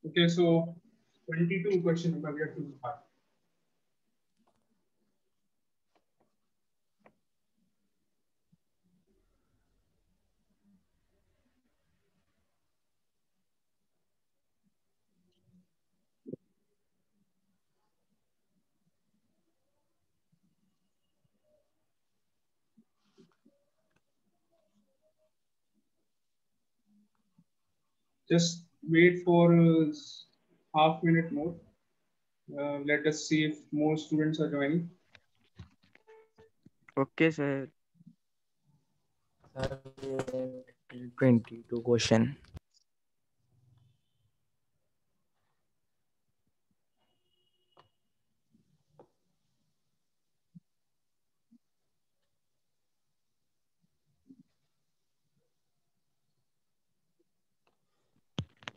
Okay, so 22 question number we have to start. Just wait for half minute more. Let us see if more students are joining. Okay, sir. 22 question.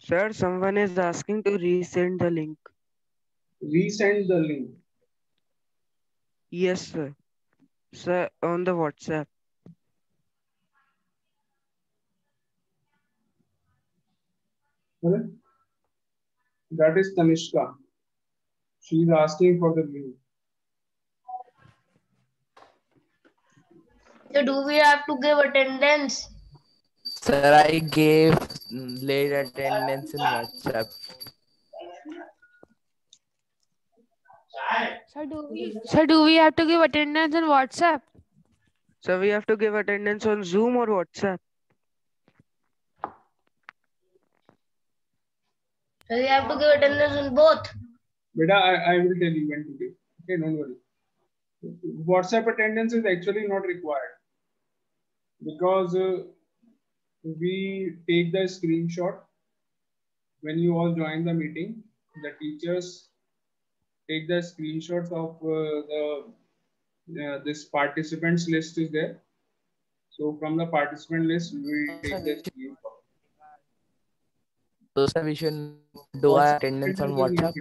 Sir, someone is asking to resend the link. Resend the link. Yes, sir. Sir, on the WhatsApp. Okay? That is Tanishka. She is asking for the link. So do we have to give attendance? Sir, I gave late attendance in WhatsApp. Sir, do we have to give attendance on WhatsApp? So we have to give attendance on Zoom or WhatsApp. So we have to give attendance on both. Beta, I will tell you when to give. Okay, don't worry. WhatsApp attendance is actually not required because we take the screenshot when you all join the meeting. The teachers take the screenshots of this participants list is there. So from the participant list, we take the screenshot. So, sir, we should do our attendance on WhatsApp.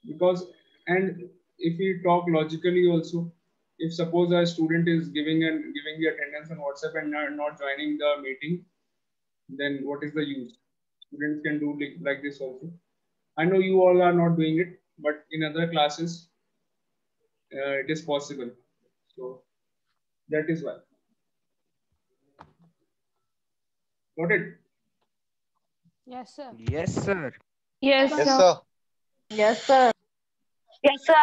Because, and if we talk logically also, if suppose a student is giving the attendance on WhatsApp and not joining the meeting, then what is the use? Students can do like this also. I know you all are not doing it, but in other classes, it is possible. So that is why. Got it? Yes, sir. Yes, sir. Yes, Yes, sir. sir. Yes, sir. Yes, sir.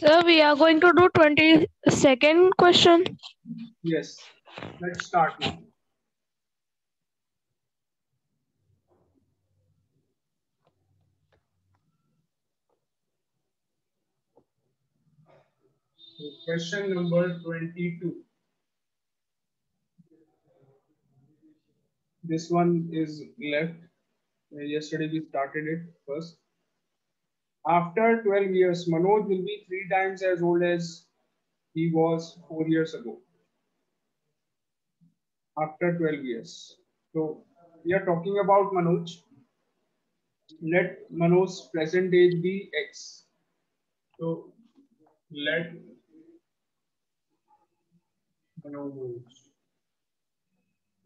Sir, we are going to do 22nd question. Yes. Let's start now. So question number 22. This one is left. Yesterday we started it first. After 12 years, Manoj will be 3 times as old as he was 4 years ago. After 12 years. So we are talking about Manoj. Let Manoj's present age be X. So let Manoj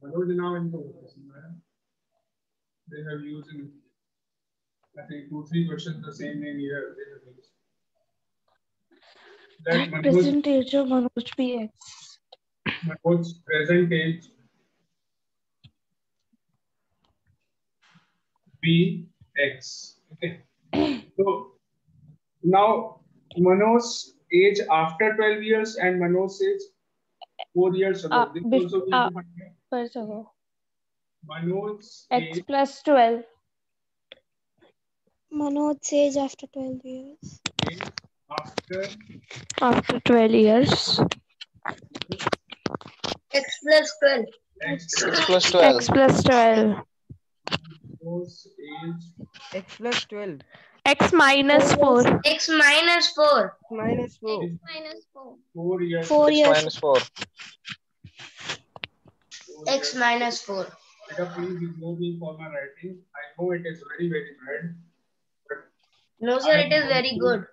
now in the they have used in I think 2-3 questions the same name here they have used. Let Manoj, Present age of Manoj be X. Manoj's present age be X. Okay. So now Manoj's age after 12 years and Manoj's age 4 years ago. This also we have to find out. First ago. Manoj's X age plus 12. Manoj's age after 12 years. After 12 years. X plus 12. X X plus 12. X plus 12. Manoj's age X plus 12. X minus 4. X minus 4. Minus 4. X Minus 4. 4 years. 4 X years. minus 4. 4 X years. minus 4. Beta, please ignore me for my writing. I know it is very, very bad. But No, sir, it is very good.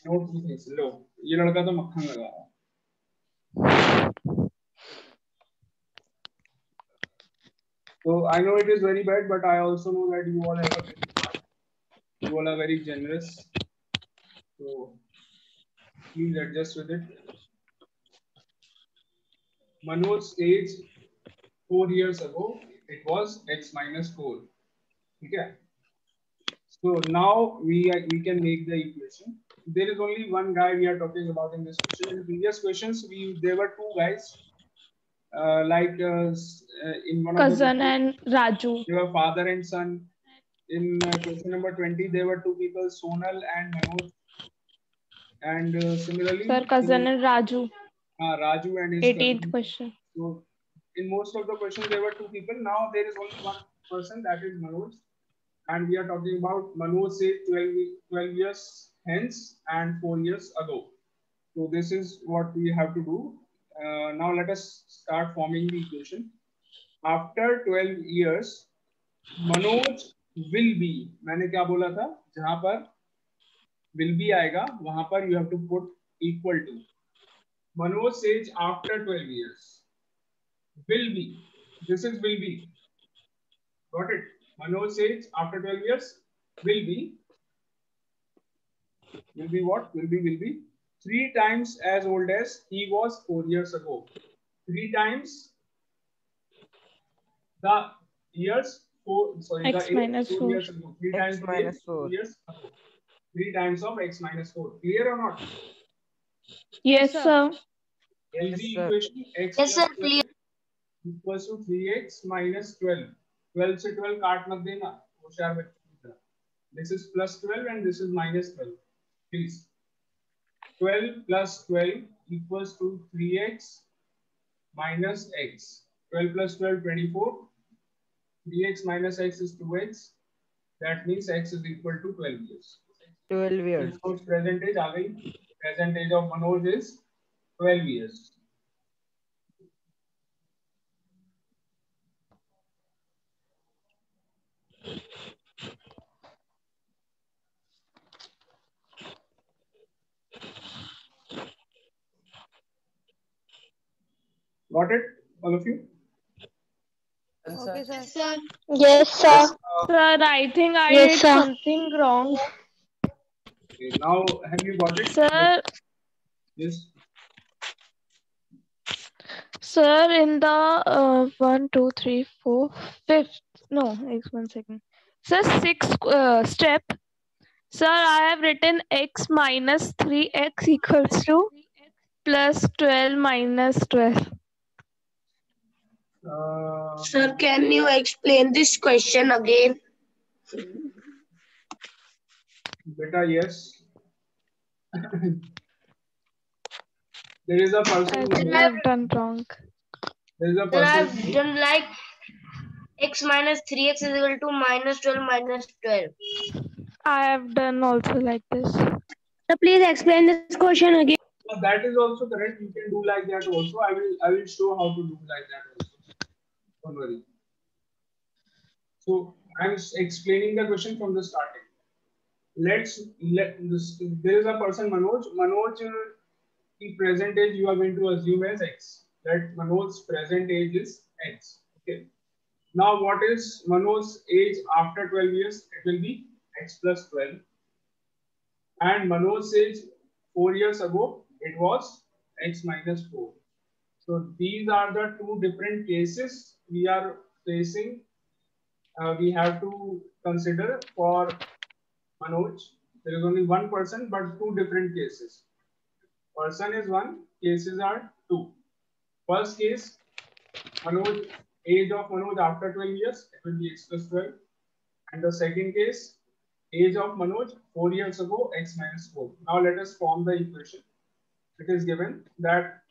note two things. लो, ये लड़का तो मक्खन लगा रहा है. So I know it is very bad, but I also know that you all have a big heart. You all are very generous. So please adjust with it. Manoj's age 4 years ago, it was X minus 4. Okay. So now we can make the equation. There is only one guy we are talking about in this question. In previous questions, there were two guys. In one Cousin of the and Raju. they were father and son. In question number 20, there were two people, Sonal and Manoj. And similarly, Sir, cousin and Raju. Raju and his 18th cousin. question. So in most of the questions, there were two people. Now there is only one person, that is Manoj. And we are talking about Manoj say 12 years hence and 4 years ago. So this is what we have to do. Now let us start forming the equation. After 12 years, Manoj will be, मैंने क्या बोला था, जहां पर will be आएगा, वहां पर you have to put equal to. Manoj says after 12 years. Will be. This is will be. Got it? Manoj says after 12 years, will be. Will be what? Will be 3 times as old as he was 4 years ago. 3 times the years 4. Sorry, X the minus 4 4. years ago. 3 times X minus 4. years ago. 3 times of X minus 4. Clear or not? Yes, sir. Healthy Yes, sir. equation X Yes, plus sir, clear. equals to 3x minus 12. 12 से 12 काट मत देना, होशियार बच्चों की तरह. This is plus 12 and this is minus 12. Please. 12 plus 12 equals to 3x minus x. 12 plus 12, 24. 3x minus x is 2x. That means x is equal to 12 years. 12 years. Manoj's present age आ गई. Present age of Manoj is 12 years. Got it, all of you? Okay, sir. Yes, sir. Sir, I think I Yes, did sir. something wrong. Okay, now have you got it? Sir, Yes. sir, in the 1, 2, 3, 4, 5th. No, 1 second. Sir, 6th step. Sir, I have written x minus 3x equals to plus 12 minus 12. Sir, can you explain this question again? Beta, yes. There is a I person. think I have done wrong. There is a Sir, I have person. done like x minus 3x is equal to minus 12 minus 12. I have done also like this. So please explain this question again. That is also correct. You can do like that also. I will show how to do like that also. Don't worry. So I'm explaining the question from the starting. There is a person Manoj. Manoj, the present age you are going to assume as x. That Manoj's present age is x. Okay. Now what is Manoj's age after 12 years? It will be x plus 12. And Manoj's age 4 years ago, it was x minus 4. So these are the two different cases we are facing. We have to consider for Manoj. There is only one person, but two different cases. Person is one, cases are two. First case, Manoj, age of Manoj after 12 years, it will be x plus 12. And the second case, age of Manoj 4 years ago, x minus 4. Now let us form the equation. It is given that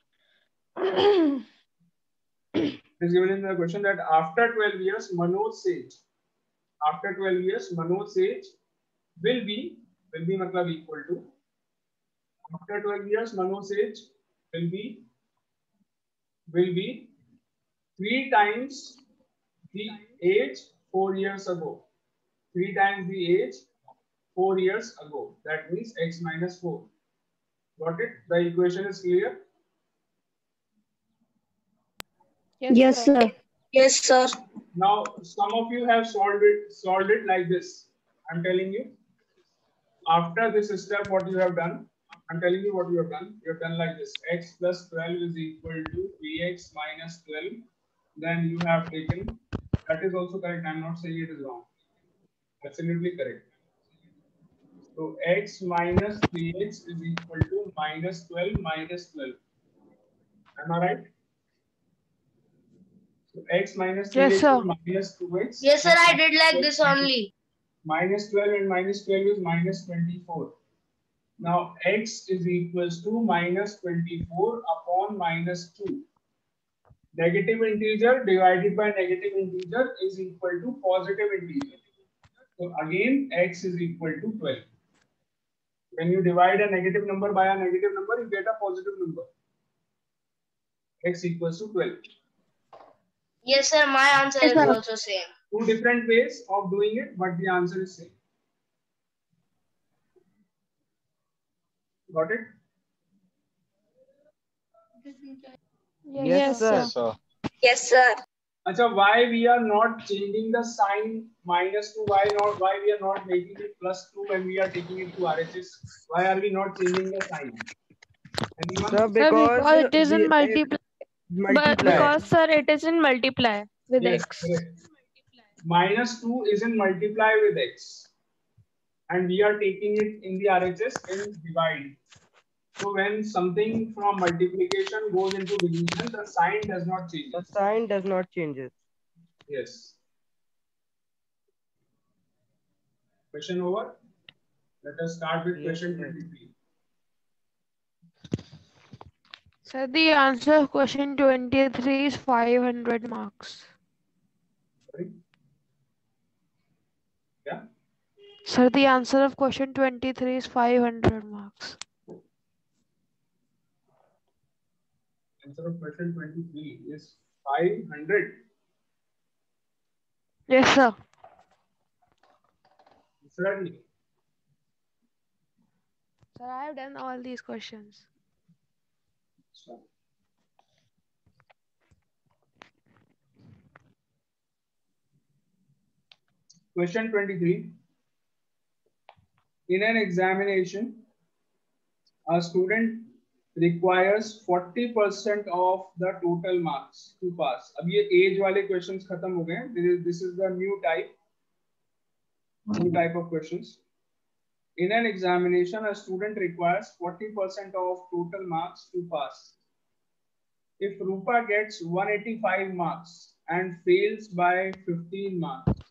it is given in the question that after 12 years, Manoj's age, will be मतलब equal to, after 12 years Manu's age will be 3 times the age 4 years ago. 3 times the age 4 years ago. That means x minus 4. Got it? The equation is clear. Yes, sir. Yes, sir. Now, some of you have solved it like this. I'm telling you. After this step, what you have done? I'm telling you what you have done. You have done like this. X plus 12 is equal to 3x minus 12. Then you have taken. That is also correct. I'm not saying it is wrong. Absolutely correct. So x minus 3x is equal to minus 12 minus 12. Am I right? So x minus 3x Yes, sir. is minus 2x. Yes, sir. I did like this only. Minus 12 and minus 12 is minus 24. Now x is equals to minus 24 upon minus 2. Negative integer divided by negative integer is equal to positive integer. So again x is equal to 12. When you divide a negative number by a negative number, you get a positive number. X equals to 12. Yes, sir. My answer Yes, is sir. also same. Two different ways of doing it, but the answer is same. Got it? Yes, sir. sir. Yes, sir. Acha, why we are not changing the sign minus 2? Why we are not making it plus 2 when we are taking it to RHS? Why are we not changing the sign? Anyone? Sir, Sir, because because it is in multiply. because sir, it is in multiply with Yes, x. correct. Minus 2 is in multiply with x. And we are taking it in the RHS in divide. So when something from multiplication goes into division, the sign does not change. The sign does not change it. Yes. Question over. Let us start with Yes, question sir. 23. Sir, the answer of question 23 is 500 marks. Sorry. Yeah. Sir, the answer of question 23 is 500 marks. Answer of question 23 is 500. Yes, sir. Certainly. Sir, I have done all these questions. So, question 23. In an examination, a student requires 40% of the total marks to pass. अब ये age वाले questions खत्म हो गए हैं. This is the new type of questions. In an examination, a student requires 40% of total marks to pass. If Rupa gets 185 marks and fails by 15 marks,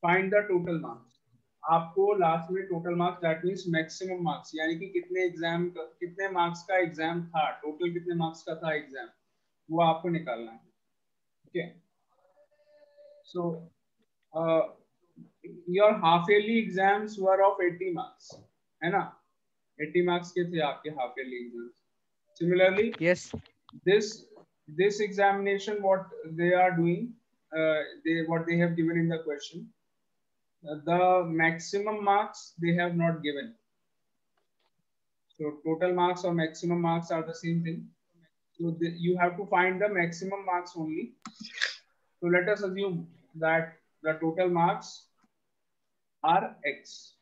find the total marks. आपको last में total marks that means maximum marks यानी कि कितने marks का exam था, total कितने marks का था एग्जाम, वो आपको निकालना है. Okay. So your half yearly exams were of 80 marks, है ना? 80 मार्क्स के थे आपके half yearly exams. Similarly Yes. this examination, what they are doing, what they have given in the question, the maximum marks they have not given. So total marks or maximum marks are the same thing. So you have to find the maximum marks only. So let us assume that the total marks are x.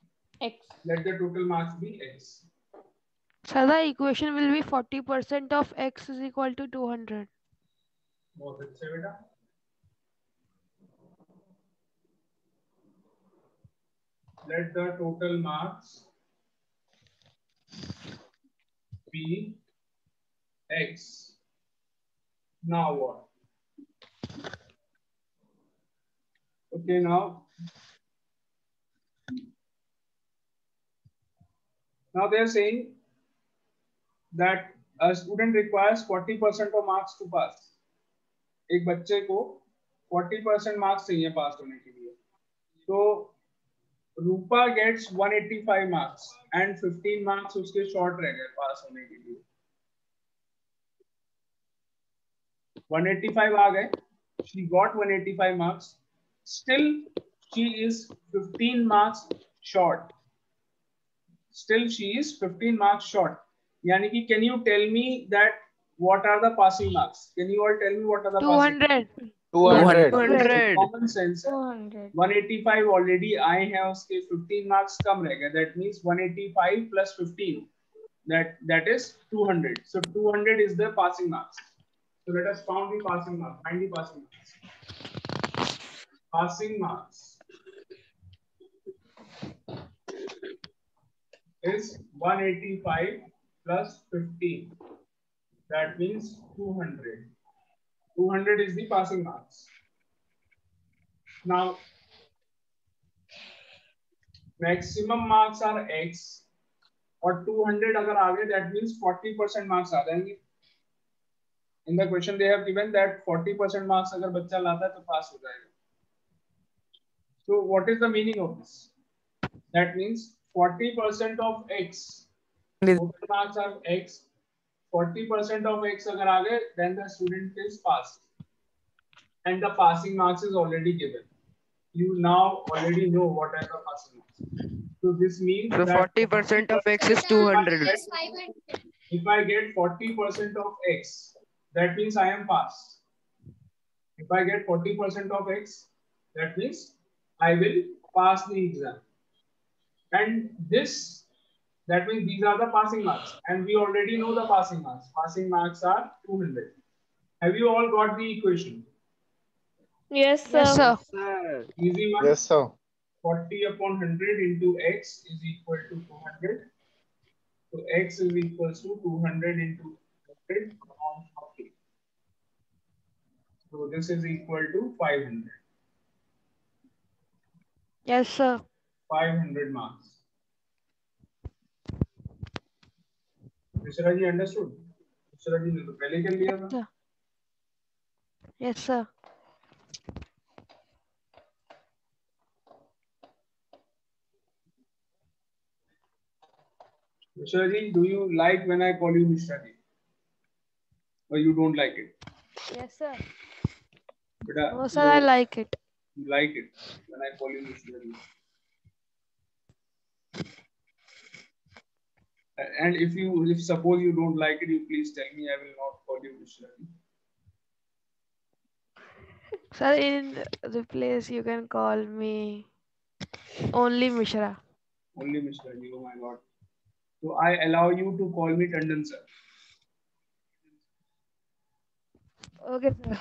Let the total marks be x. Sir, the equation will be 40% of x is equal to 200. बहुत अच्छे बेटा. Let the total marks be x. Now what? Okay, now they are saying that a student requires 40% of marks to pass. एक बच्चे को 40% marks चाहिए पास होने के लिए. तो रूपा gets 185 marks and 15 marks उसके short रह गए पास होने के लिए. 185 आ गए. She got 185 marks. Still, she is 15 marks short. Still, she is 15 marks short. यानी कि can you tell me that what are the passing marks? Can you all tell me what are the passing marks? 200. 200. Common sense है. 200. 185 already आए हैं उसके 15 marks कम रह गए. That means 185 plus 15. That is 200. So 200 is the passing marks. So let us find the passing marks. Find the passing marks. Passing marks is 185 plus 15. That means 200. 200 is the passing marks. Now, maximum marks are X और 200 अगर आ गए, that means 40% marks आ जाएंगे. In the question they have given that 40% marks अगर बच्चा लाता है तो पास हो जाएगा. So what is the meaning of this? That means 40% of X. Total marks are X. 40% of X अगर आ गए, then the student is passed. And the passing marks is already given. You now already know what are the passing marks. So this means So that 40% of X is 200. if I get 40% of X, that means I am passed. If I get 40% of X, that means I will pass the exam. And this, that means these are the passing marks. And we already know the passing marks. Passing marks are 200. Have you all got the equation? Yes, sir. Yes, sir. Sir. Easy one. Yes, sir. 40 upon 100 into X is equal to 200. So X is equal to 200 into 100 upon 40. So this is equal to 500. Yes, sir. 500 marks. Mishra ji understood? Mishra ji ने तो पहले कर लिया था. Yes, sir. Mishra ji, do you like when I call you Mishra ji? Or you don't like it? Yes, sir. Beta, Oh, sir, I like it. you like it when I call you Mishra ji. And if suppose you don't like it, you please tell me. I will not call you Mishra ji. Sir, in the place you can call me only Mishra. Only Mishra ji. Oh my God. So I allow you to call me Tandon sir. Okay, sir.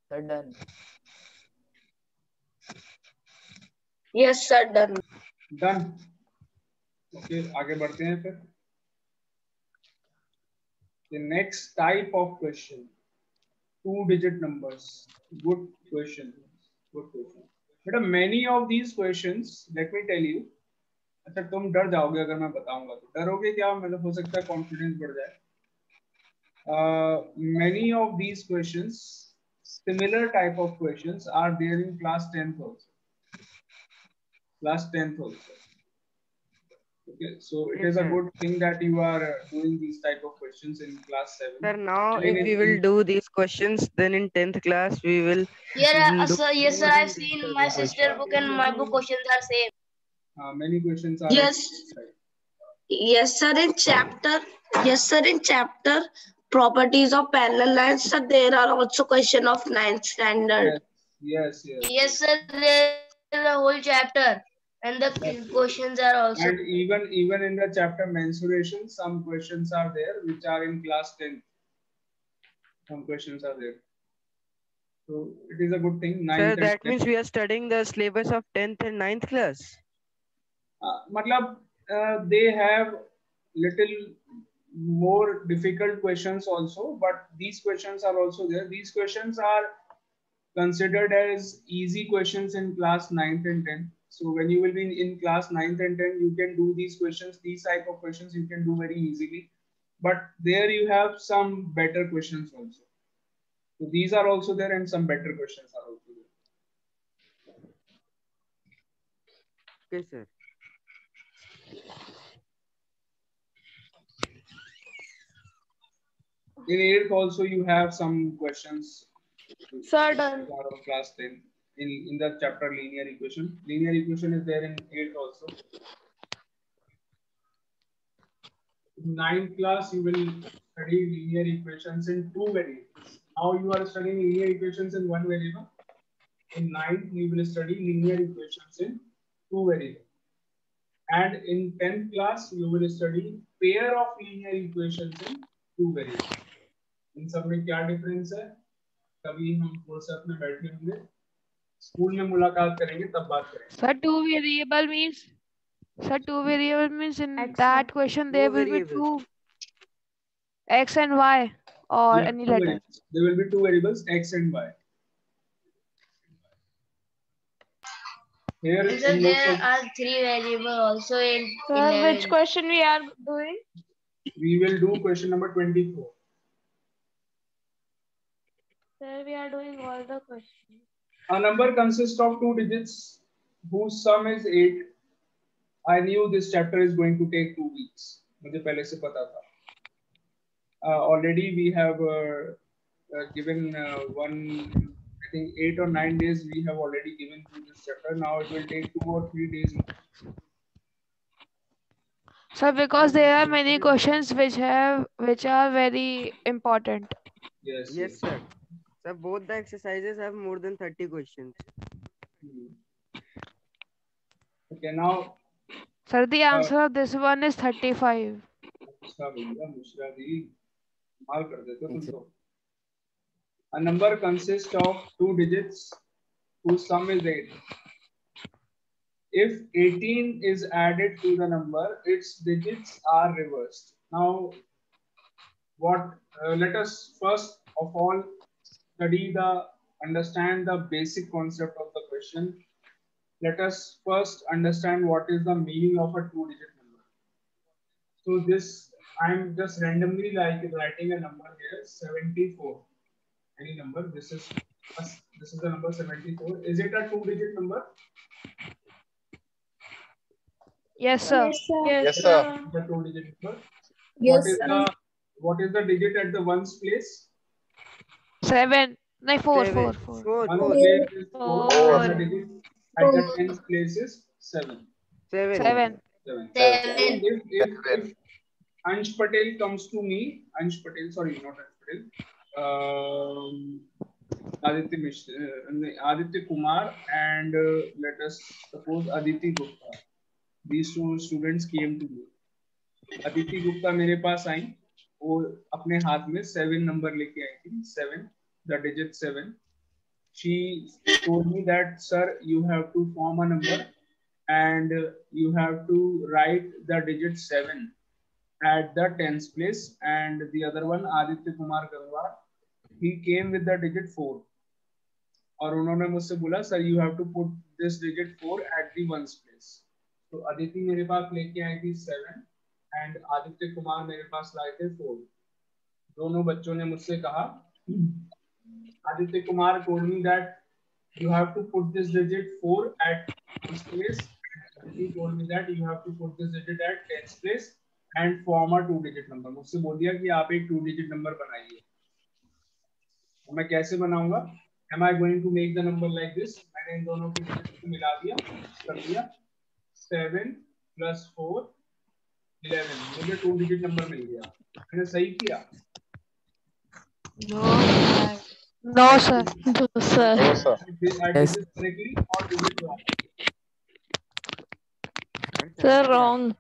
Sir, done. Yes, sir, done. Done. Okay, आगे बढ़ते हैं फिर. The next type of question. 2-digit numbers. Good question. Good question. But many of these questions, let me tell you. अच्छा तुम डर जाओगे अगर मैं बताऊंगा तो. डरोगे क्या? मतलब हो सकता है कॉन्फिडेंस बढ़ जाए. Many of these questions, similar type of questions, are there in class 10th also. Class 10th also. Okay, so it is a good thing that you are doing these type of questions in class 7. Sir, now And if we will do these questions, then in 10th class we will. Yeah, do sir, yes, sir. more I've in seen these my type of sister book and my book questions are same. Many questions are. Yes. Yes, sir. In chapter properties of parallel lines, sir, there are also question of 9th standard. Yes. Yes, sir. There is a whole chapter, and the questions are also. And even in the chapter mensuration, some questions are there which are in class 10. Some questions are there. So it is a good thing. 9th Sir, and that 10th. means we are studying the syllabus of 10th and 9th class. मतलब they have little more difficult questions also, but these questions are also there. These questions are considered as easy questions in class 9th and 10th. So when you will be in class 9th and 10th, you can do these questions, these type of questions you can do very easily. But there you have some better questions also. So these are also there and some better questions are also there. Okay, sir. In 8th also you have some questions. Sir, done. Of class 10 in the chapter linear equation. Linear equation is there in 8th also. In 9th class you will study linear equations in 2 variables. Now you are studying linear equations in 1 variable. In 9th you will study linear equations in 2 variables. And in 10th class you will study pair of linear equations in 2 variables. इन सब में क्या difference है? कभी हम थोड़ा सा अपने बैठे होंगे, स्कूल में मुलाकात करेंगे तब बात करेंगे. Sir, two variable means in X that question there will be variables. two x and y or Yeah, any two letter. variables. There will be 2 variables, x and y. Here And so in there most of, are 3 variables also in Sir, which 11. question we are doing? we will do question number 24. Sir, we are doing all the questions. A number consists of 2 digits whose sum is 8. I knew this chapter is going to take 2 weeks. मुझे पहले से पता था. Already we have given one, I think 8 or 9 days we have already given to this chapter. Now it will take 2 or 3 days more. Sir, because there are many questions which are very important. Yes. Yes, sir. Sir, both the exercises have more than 30 questions. Okay, now. Sir, the answer of this one is 35. अच्छा भैया मुश्रा दी माल कर देते तुम तो. A number consists of 2 digits whose sum is 8. If 18 is added to the number, its digits are reversed. Now, let us first of all understand the basic concept of the question. Let us first understand what is the meaning of a 2-digit number. So this, I am just randomly writing a number here, 74. Any number. This is the number 74. Is it a 2-digit number? Yes, sir. Yes, sir. The 2-digit number. Yes, What is the digit at the ones place? 7. No, 4. Seven. 4. Four. One place is 4. Four. And the digit at the tens place is 7. 7. 7. 7. 7. If Ansh Patel comes to me, Ansh Patel, sorry, not Ansh Patel, Aditya Kumar and let us suppose Aditi Gupta. These 2 students came to me. Aditi Gupta मेरे पास आई, वो अपने हाथ में 7 number लेके आई थी. 7, the digit 7. She told me that, sir, you have to form a number and you have to write the digit 7 at the tens place. And the other one, Aditya Kumar Gangwar, he came with the digit 4. और उन्होंने मुझसे बोला, sir, you have to put this digit 4 at the ones place. तो अदिति मेरे पास लेके आई थी 7 and Aditya Kumar मेरे पास लाए थे 4. दोनों बच्चों ने मुझसे कहा, Aditya Kumar told me that you have to put this digit 4 at this place. Aditi told me that you have to put this digit at tens place and form a 2-digit number. मुझसे बोल दिया कि आप एक 2-digit number बनाइए. मैं कैसे बनाऊंगा? Am I going to make the number like this? मैंने इन दोनों के digits को मिला दिया, कर दिया. 7 plus 4 11. मुझे 2-digit number मिल गया. मैंने सही किया? No, sir. No, sir. I did this correctly or did it wrong? Sir, wrong.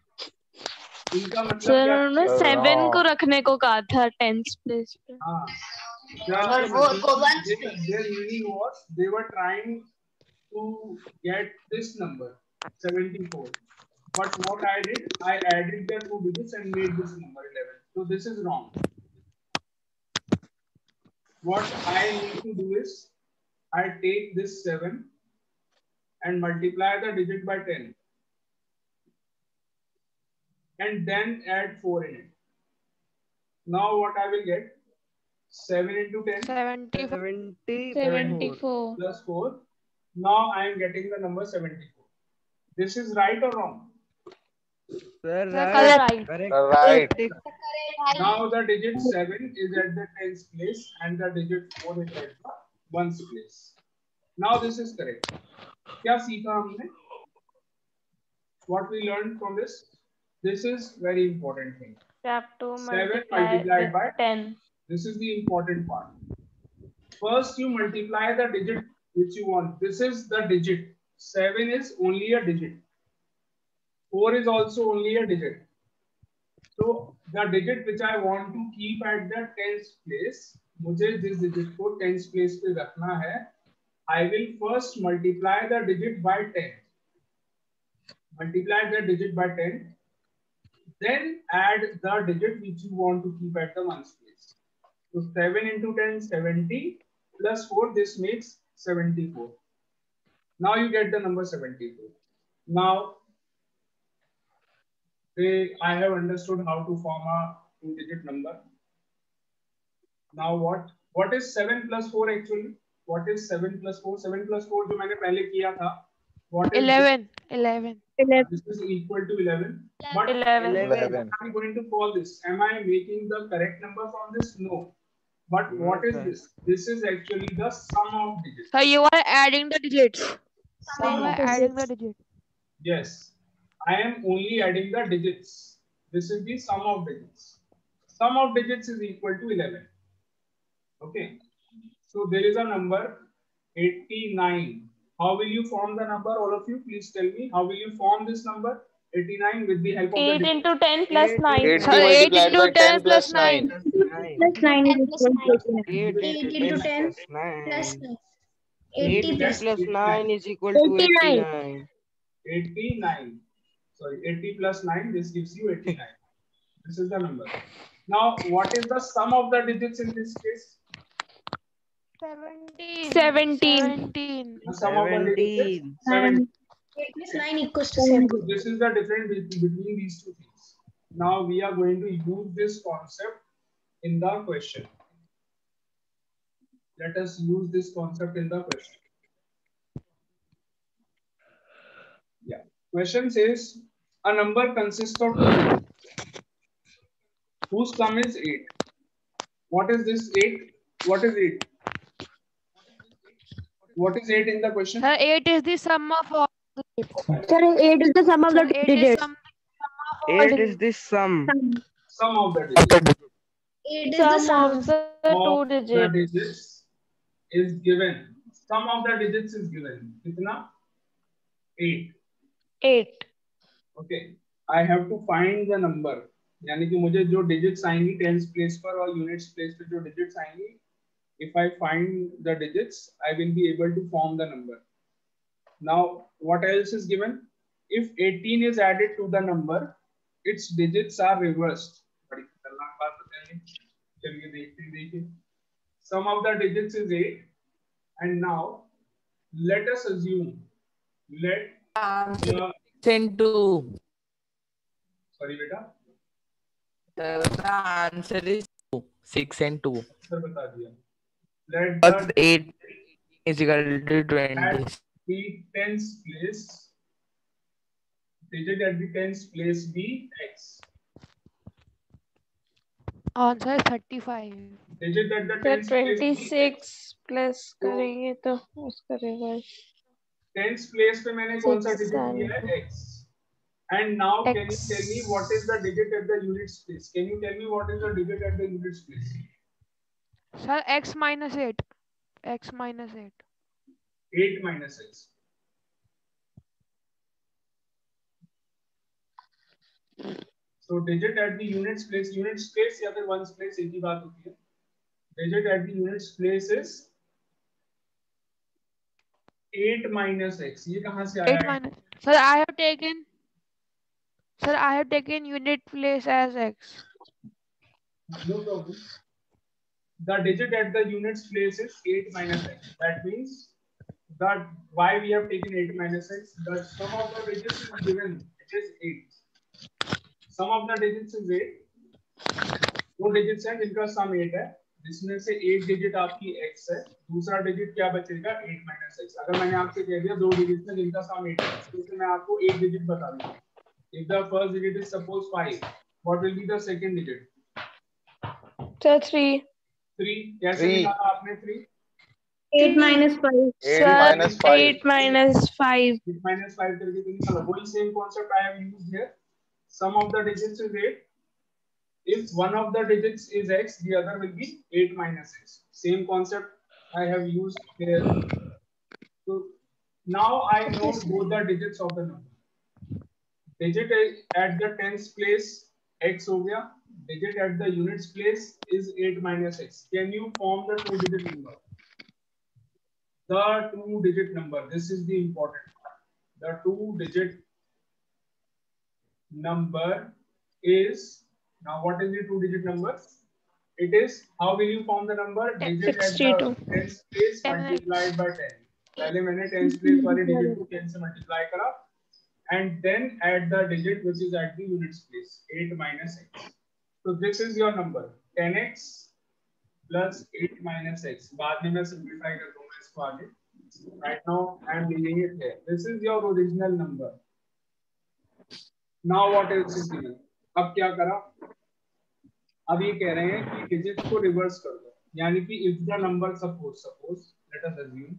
इनका मतलब Sir, क्या? उन्होंने 7 को रखने को कहा था 10th place पे. हाँ. और 4 को 1 Their meaning was they were trying to get this number 74. But what I did, I added the 2 digits and made this number 11. So this is wrong. What I need to do is I take this 7 and multiply the digit by 10 and then add 4 in it. Now what I will get? 7 into 10 74. plus 4. Now I am getting the number 74. This is right or wrong? Sir, Correct. Right. Now the digit 7 is at the tens place and the digit 4 is at the ones place. Now this is correct. क्या सीखा हमने? What we learned from this? This is very important thing. Have to 7 multiplied by 10. This is the important part. First you multiply the digit which you want. This is the digit. 7 is only a digit. 4 is also only a digit. So the digit which I want to keep at the tens place, मुझे जिस digit को tens place पे रखना है, I will first multiply the digit by 10. Multiply the digit by 10. Then add the digit which you want to keep at the ones place. So 7 into 10, 70 plus 4, this makes 74. Now you get the number 74. Now I have understood how to form a 2-digit number. Now what is 7 plus 4 actually? What is 7 plus 4? 7 plus 4 जो मैंने पहले किया था. What is 11. This is equal to 11. But 11. what am I going to call this? Am I making the correct number from this? No. But what is this? This is actually the sum of digits. So you are adding the digits. Sum of digits. Yes. I am only adding the digits. This is the sum of digits. Sum of digits is equal to 11. Okay. So there is a number 89. How will you form the number? All of you, please tell me. How will you form this number? 89 with the help of 8 the into 10 plus 9. 8 So 8 multiplied into by 10 plus 9. Plus 9 is equal to 8 into 10 plus 80 plus 9 is equal to 89. 89. Sorry, 80 plus 9, this gives you 89. This is the number. Now, what is the sum of the digits in this case? 17. The sum of the digits is 17. 8 plus 9 equals to 7. So this is the difference between these two things. Now we are going to use this concept in the question. Let us use this concept in the question. Yeah. Question says a number consists of 2 digits whose sum is 8. What is this 8? What is 8? What is 8 in the question? Sir, 8 is the sum of all. Sir, 8 is the sum of the 8 is digits. sum. 8 is the sum. Sum of the digits. 8 is the Sum sum. of the Of 2 the digits. digits is given. Sum of the digits is given. Kitna? 8. 8. Okay. I have to find the number. यानी कि मुझे जो digits आएंगी tens place पर और units place पे जो digits आएंगी, if I find the digits, I will be able to form the number. Now, what else is given? If 18 is added to the number, its digits are reversed. बड़ी खतरनाक बात बताएंगे. चलिए देखिए. Sum of the digits is 8, and now let us assume. Answer 6 and 2. Sorry, beta. The answer is 2. 6 and 2. Sir, बता दिया. Let But the 8 is equal to 20. at the tens place, digit at the tens place be x. Answer is 35. Digit at the तो tens place be x. 26 plus करेंगे तो उसका reverse. Tens place पे मैंने कौन सा 6 digit and लिया है? X. And now can you X. tell me what is the digit at the units place? Can you tell me what is the digit at the units place? Sir, x minus 8. X minus 8. 8 minus x. So digit at the units place या फिर ones place एक ही बात होती है. Digit at the units place is 8 minus x. ये कहाँ से 8 आया है? minus. Sir, I have taken unit place as x. No problem. The digit at the units place is 8 minus x. That means that why we have taken 8 minus x. The sum of the digits is given. It is 8. Sum of the digits is 8. दो digits हैं जिनका सम 8 है, जिसमें से एक digit आपकी x है, दूसरा डिजिट क्या बचेगा 8 माइनस x. अगर मैंने आपसे कह दिया दो डिजिट्स हैं जिनका सम 8 है, तो इसमें मैं आपको एक डिजिट बता दूंगा. If the first digit is suppose 5, what will be the second digit? Sir, 3. 3. कैसे निकाला आपने 3? 8 minus 5. 8 minus 5. 8 minus 5. 8 minus 5 करके तो निकाला. वही same concept I have used here. Sum of the digits is 8. If one of the digits is x, the other will be 8 minus x. Same concept I have used here. So now I know both the digits of the number. Digit at the tens place x हो गया. Digit at the units place is 8 minus x. Can you form the two-digit number? The two-digit number. This is the important part. The two-digit number is. Now, what is the two-digit number? It is, how will you form the number? Digit at the tens place multiplied by 10. पहले मैंने tens place वाले digit को 10 से multiply करा, and then add the digit which is at the units place, 8 minus x. So this is your number, 10x plus 8 minus x. बाद में मैं simplify कर दूँगा इसको आगे. Right now I am leaving it here. This is your original number. Now what else is given? अब क्या करा? अब ये कह रहे हैं कि डिजिट्स को रिवर्स कर दो, यानी कि if the number suppose let us assume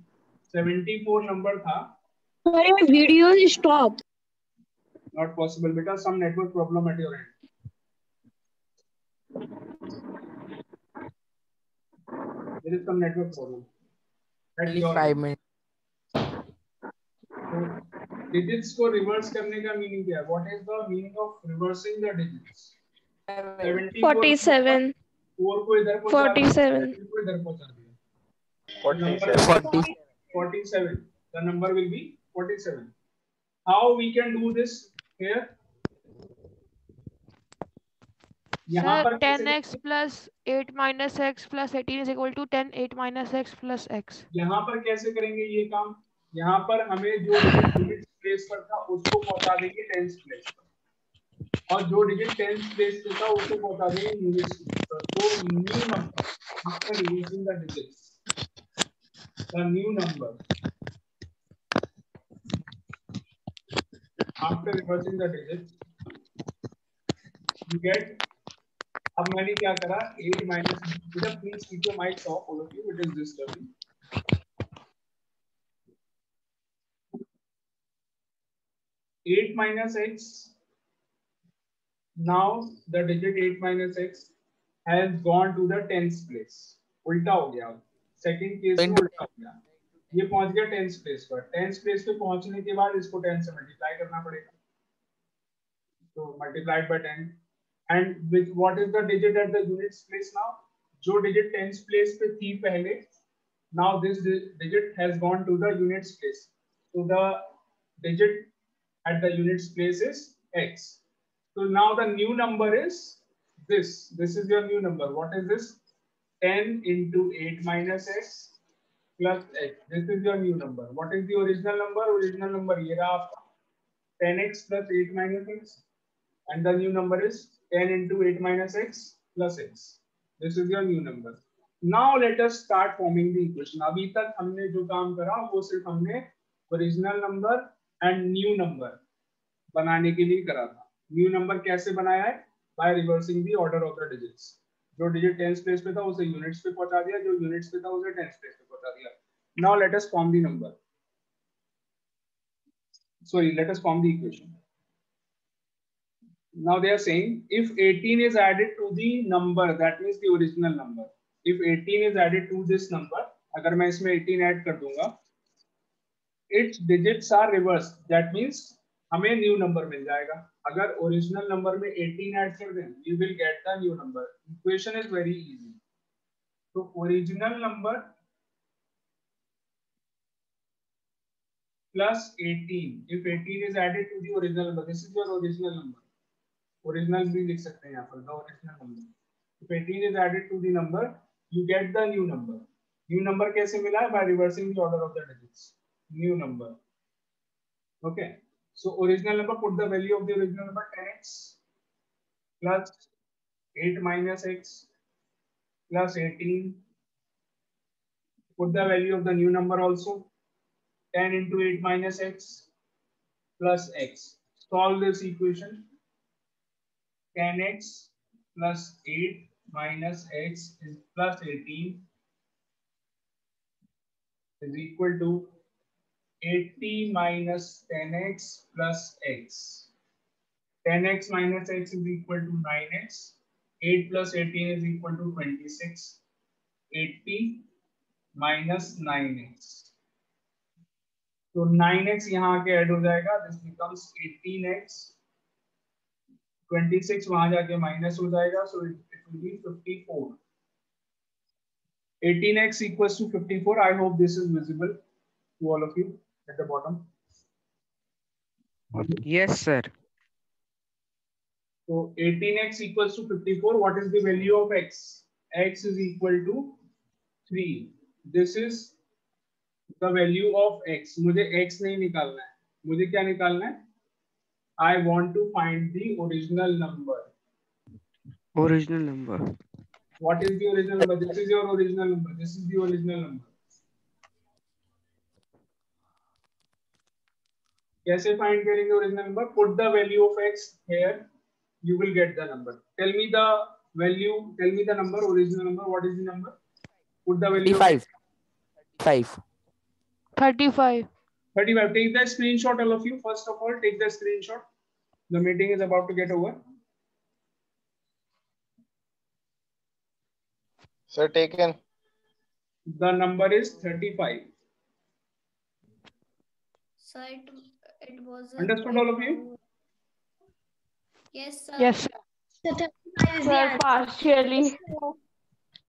74 number था. Video stop. नॉट पॉसिबल बेटा, some network problem at your end. There is some network problem at your 5 minutes. Digits को रिवर्स करने का मीनिंग क्या है? What is the meaning of reversing the digits? 47. 4 को इधर पहुंचा 47. को इधर पहुंचा दिया. 47. The number will be 47. How we can do this here? यहाँ पर 10x plus 8 minus x plus 18 is equal to 10 8 minus x plus x. यहाँ पर कैसे करेंगे ये काम? यहाँ पर हमें जो डिजिट प्लेस पर था उसको पहुंचा देंगे टेंस प्लेस पर, और जो डिजिट टेंस प्लेस पे था उसको पहुंचा देंगे यूनिट्स पर. तो new number after using the digits, the new number after reversing the digits you get. अब मैंने क्या करा 8 minus, please keep your mics of all of you, it is disturbing. 8 minus x. Now the digit 8 minus x has gone to the tens place. उल्टा हो गया. Second case में उल्टा हो गया. ये पहुंच गया टेंस प्लेस पर. टेंस प्लेस पे पहुंचने के बाद इसको 10 से मल्टीप्लाई करना पड़ेगा. तो multiplied by 10. And with what is the digit at the units place now? जो digit tens place पे थी पहले, now this digit has gone to the units place. So the digit at the units place is x. So now the new number is this. This is your new number. What is this? 10 into 8 minus x plus x. This is your new number. What is the original number? Original number ये रहा आपका 10x plus 8 minus x, and the new number is 10 into 8 minus x plus x. This is your new number. Now let us start forming the equation. अभी तक हमने जो काम करा वो सिर्फ हमने original number and new number बनाने के लिए करा था. New number कैसे बनाया है? By reversing the order of the digits. जो digit tens place पे था उसे units पे पहुंचा दिया, जो units पे था उसे tens place पे पहुंचा दिया. Now let us form the number. Sorry, let us form the equation. Now they are saying if 18 is added to the number, that means the original number. If 18 is added to this number, अगर मैं इसमें 18 add कर दूंगा, its digits are reversed. That means हमें new number मिल जाएगा. अगर original number में 18 add कर दें, we will get the new number. Equation is very easy. तो original number plus 18. If 18 is added to the original number, this is your original number. Original भी लिख सकते हैं यहाँ पर, the original number. If 18 is added to the number, you get the new number. New number कैसे मिला है? By reversing the order of the digits. New number. Okay. So original number, put the value of the original number 10x plus 8 minus x plus 18. Put the value of the new number also. 10 into 8 minus x plus x. Solve this equation. 10x plus 8 minus x is plus 18 is equal to 80 minus 10x plus x. 10x minus x is equal to 9x. 8 plus 18 is equal to 26. 80 minus 9x. So 9x यहाँ के add हो जाएगा. This becomes 18x. 26 वहां जाके minus हो जाएगा. So it will be 54. 18x equals to 54. I hope this is visible to all of you at the bottom. Yes, sir. So 18x equals to 54. What is the value of x? X is equal to 3. This is the value of x. मुझे x नहीं निकालना है. मुझे क्या निकालना है? I want to find the original number. Original number. What is the original number? This is your original number. This is the original number. कैसे find करेंगे original number? Put the value of x here. You will get the number. Tell me the value. Tell me the number. Original number. What is the number? Put the value. 35. 35. 35. 35. Take the screenshot, all of you. First of all, take the screenshot. The meeting is about to get over. Sir, taken. The number is 35. So it was. Understood, all of you? Yes, sir. Yes, sir. So 35 is the Sir, answer. partially.